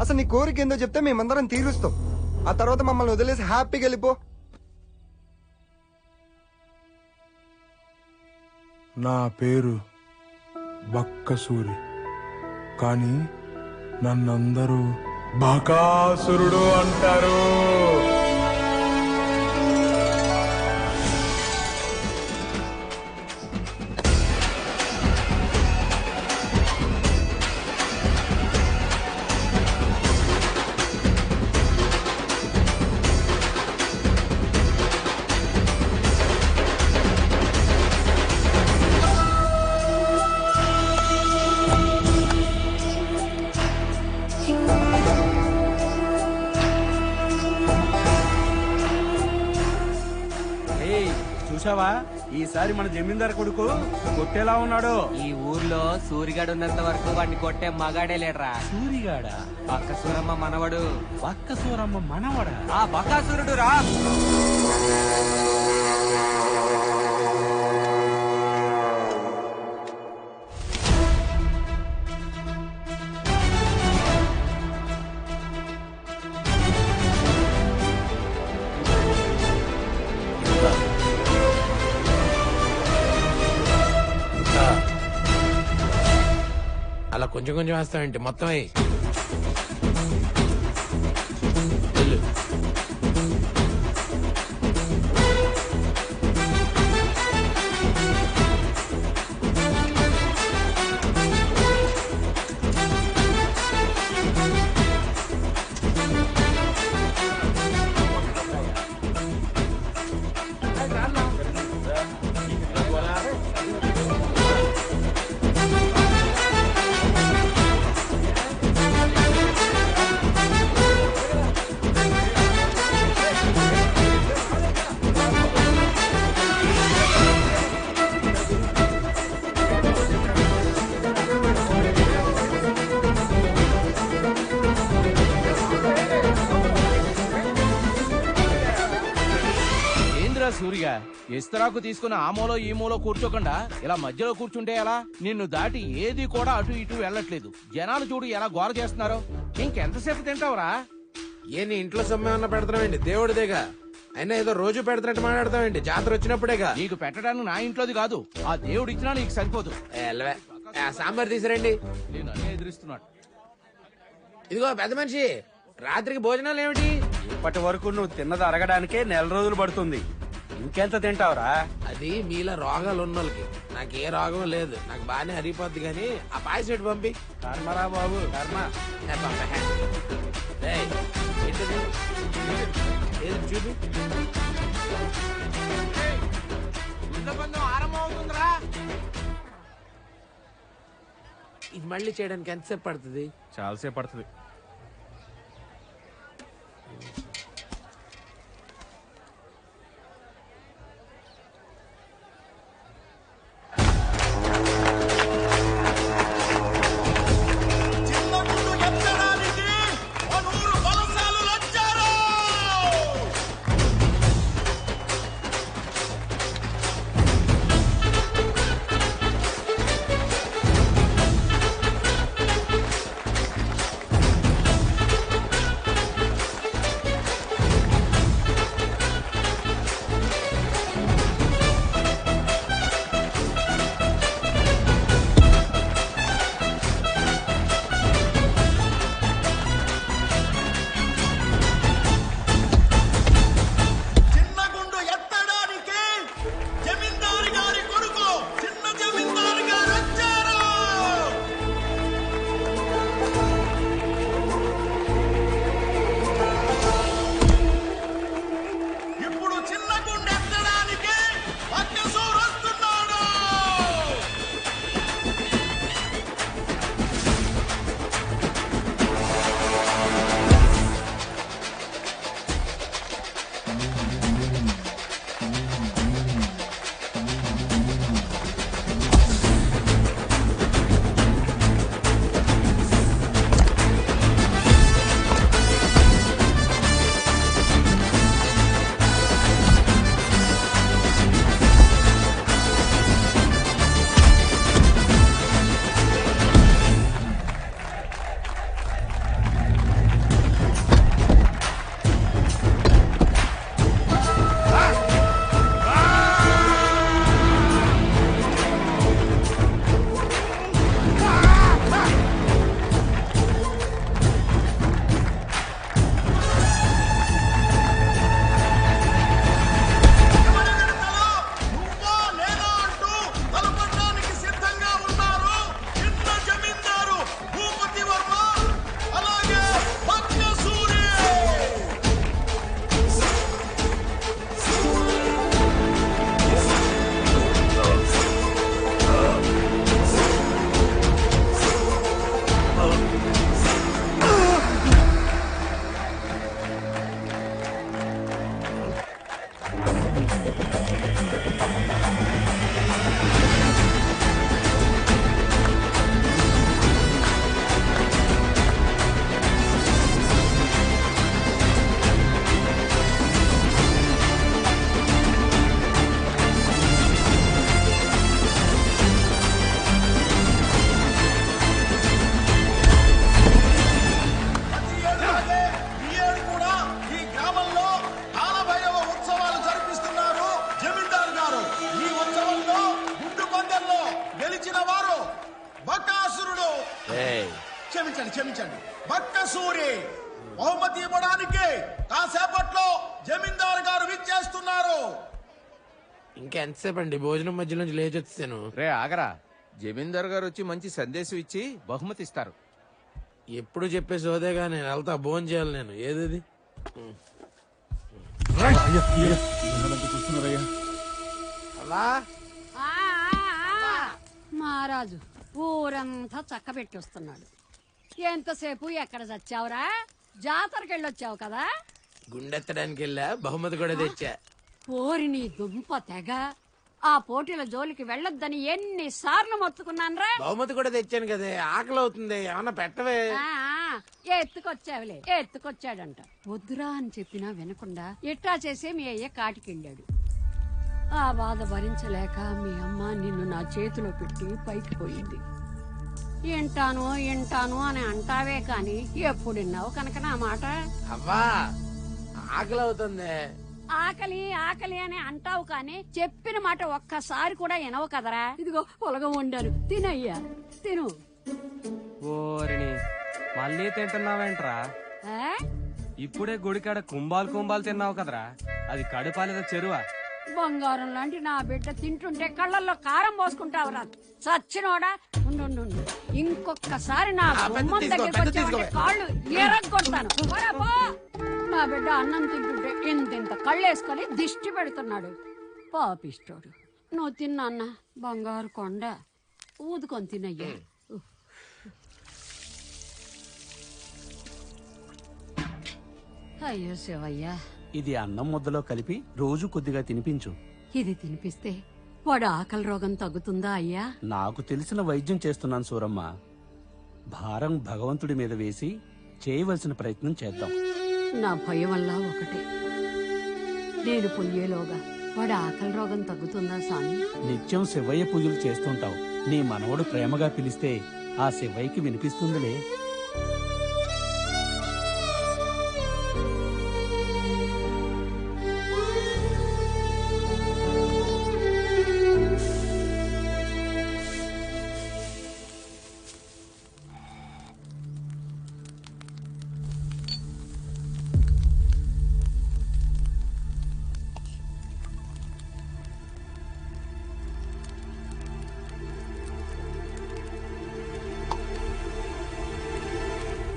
అసలు నీ కోరిక ఏందో చెప్తే మేమందరం తీరుస్తాం. ఆ తర్వాత మమ్మల్ని వదిలేసి హ్యాపీగా వెళ్ళిపో. నా పేరు బక్కసూరి, కానీ నన్నందరూ బకాసురుడు అంటారు. చూసావా, ఈసారి మన జమీందార్ కొడుకు కొట్టేలా ఉన్నాడు. ఈ ఊర్లో సూరిగాడు ఉన్నంత వరకు వాడిని కొట్టే మగాడే లేడ్రా. సూరిగాడా? బక్కసూరమ్మ మనవడు. బక్కసూరమ్మ మనవడా? ఆ బకాసురుడు రా. అలా కొంచెం కొంచెం వేస్తావేంటి, మొత్తం అయ్యి. సూరిగా ఇస్తరాకు తీసుకుని ఆ మూలో ఈ మూలో కూర్చోకుండా ఇలా మధ్యలో కూర్చుంటే ఎలా? నిన్ను దాటి ఏది కూడా అటు ఇటు వెళ్ళట్లేదు. జనాలు చూడు ఎలా గోర చేస్తున్నారు. ఇంకెంతసేపు తింటావురా? ఏ నీ ఇంట్లో సొమ్మేమన్నా పెడతావేంటి? దేవుడిదేగా. అయినా ఏదో రోజు పెడతానట్టు మాట్లాడతావేంటి? జాతర వచ్చినప్పుడేగా. నీకు పెట్టడానికి నా ఇంట్లోది కాదు, ఆ దేవుడు ఇచ్చినా నీకు సరిపోదు. సాంబార్ తీసిరండి. నేను అన్నీ ఎదురిస్తున్నాడు. ఇదిగో పెద్ద మనిషి, రాత్రికి భోజనాలు ఏమిటి? ఇప్పటి వరకు నువ్వు తిన్నది అరగడానికే 4 రోజులు పడుతుంది. ఇంకెంత తింటావురా? అది మీలా రోగాలు ఉన్నోళ్ళకి. నాకే రోగం లేదు, నాకు బానే అరిగిపోద్ది. గాని ఆ పాయసెట్ పంపి. కర్మరా బాబు, కర్మ. ఏంటిది? ఏది చూపి. ఆరంభమవుతుందిరా. ఇది మళ్ళీ చేయడానికి ఎంతసేపు పడుతుంది? చాలాసేపు పడుతుంది. పక్క సూరి బహుమతి ఇవ్వడానికి కాసేపట్లో జమీందారు గారు విచ్చేస్తున్నారు. ఇంకెంతసేపు అండి భోజనం మధ్య నుంచి లేచి వచ్చాను. రే ఆగరా, జమీందార్ గారు వచ్చి మంచి సందేశం ఇచ్చి బహుమతి ఇస్తారు. ఎప్పుడు చెప్పే సోదేగా నేను వెళ్తా భోజనం చేయాలి నేను. ఏది అలా మహారాజు ఊరంతా చక్క పెట్టొస్తున్నాడు. ఎంతసేపు ఎక్కడ చచ్చావురా? జాతరకి వెళ్ళొచ్చావు కదా. గుండెత్తడానికి వెళ్ళా, బహుమతి కూడా తెచ్చా. ఓరి నీ దుంప తెగ. ఆ పోటీల జోలికి వెళ్ళొద్దని ఎన్నిసార్లు మొత్తుకున్నానరా. బహుమతి కూడా తెచ్చాను కదే, ఆకలి అవుతుంది, ఏమన్నా పెట్టవే. ఎత్తుకొచ్చావులే. ఎత్తుకొచ్చాడంట. వద్దురా అని చెప్పినా వినకుండా ఇట్టా చేసే మీ అయ్య కాటికెళ్ళాడు. ఆ బాధ భరించలేక మీ అమ్మ నిన్ను నా చేతిలో పెట్టి పైకి పోయింది. ఇంటాను అని అంటావే కాని ఎప్పుడు విన్నావు కనుక నా మాట? అవ్వా ఆకలి అవుతుంది. ఆకలి అని అంటావు కాని చెప్పిన మాట ఒక్కసారి కూడా వినవు కదరా. ఇదిగో పొలగం వండారు, తినయ్యా తిను. ఓరిని మళ్ళీ తింటున్నావేంట్రా? ఆ? ఇప్పుడే గుడికాడ కుంభాలు తిన్నావు కదరా, అది కడుపాలేదా చెరువా? బంగారం లాంటి నా బిడ్డ తింటుంటే కళ్ళల్లో కారం పోసుకుంటావురా చచ్చినోడా. ఉండు. ఇంకొకసారి నా గుమ్మం దగ్గరికి వచ్చావంటే కాళ్ళు ఎరగొడతాను. పోరా పో. నా బిడ్డ అన్నం తింటుంటే ఇంత కళ్ళేసుకొని దిష్టి పెడుతున్నాడు. పాపిస్తోడు. నువ్వు తిన్నా అన్న బంగారు కొండ ఊదుకొని తినయ్యా. అయ్యో శివయ్యా, ఇది అన్నం ముద్దలో కలిపి రోజు కొద్దిగా తినిపించు. ఇది తినిపిస్తే వాడు ఆకలి రోగం తగ్గుతుందా అయ్యా? నాకు తెలిసిన వైద్యం చేస్తున్నాను సూరమ్మ. భారం భగవంతుడి మీద వేసి చేయవలసిన ప్రయత్నం చేద్దాం. నా భయం వల్ల ఒకటే, నేను పొయ్యేలోగా వాడి ఆకలి రోగం తగ్గుతుందా సామి? నిత్యం శివయ్య పూజలు చేస్తుంటావు. నీ మనవడు ప్రేమగా పిలిస్తే ఆ శివయ్యకి వినిపిస్తుందిలే.